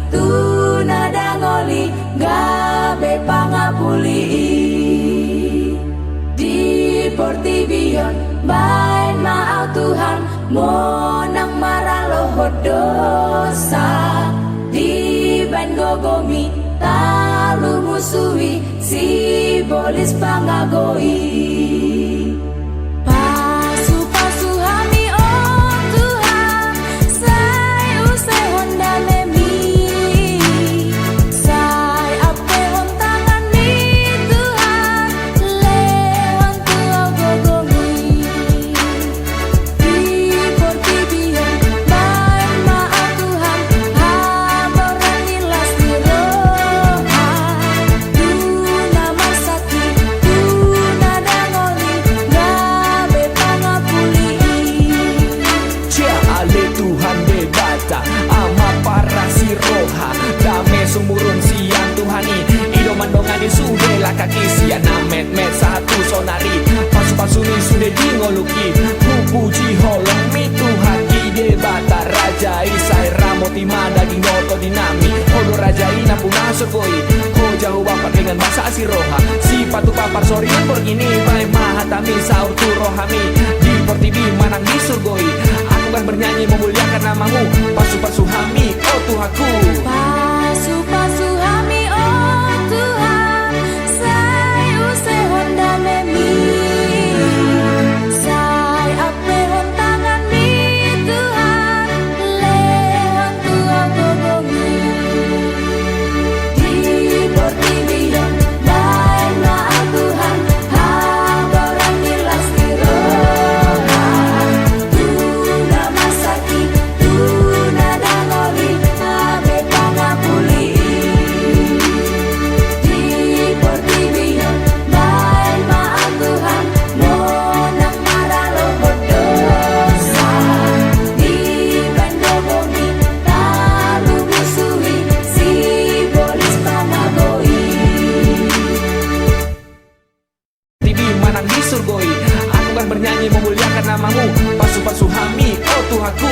Tuna dangoli gabe pangapuli di Portibion bain maau Tuhan monang maraloho dosa di ban gogomi talu musuhi si bolis pangagoi. Sumurun siang Tuhani Ido mandongan di sude lah kaki sian namet met satu sonari pasu-pasu ni sude dingoluki pupuji holong mi Tuhan ide bata raja isai ramoti daging noto dinami hodo raja ina punah surgoi ho jauh bapak dengan bahasa asiroha si patu papar sorian borgini mai mahatami saur tu rohami di Portibi manang di surgoi aku kan bernyanyi memuliakan namamu pasu-pasu hami oh Tuhanku. Pasu-pasu hami oh Tuhan, sai use honda memi, sai ape hon tangan mi Tuhan, lehon tua gogongi. Di Portibion bain maaf Tuhan, haboran nilas tiroha, tuna masaki, tuna dangoli, abe pangapuli. Surgoi, aku kan bernyanyi memuliakan namamu pasu-pasu hami oh Tuhanku.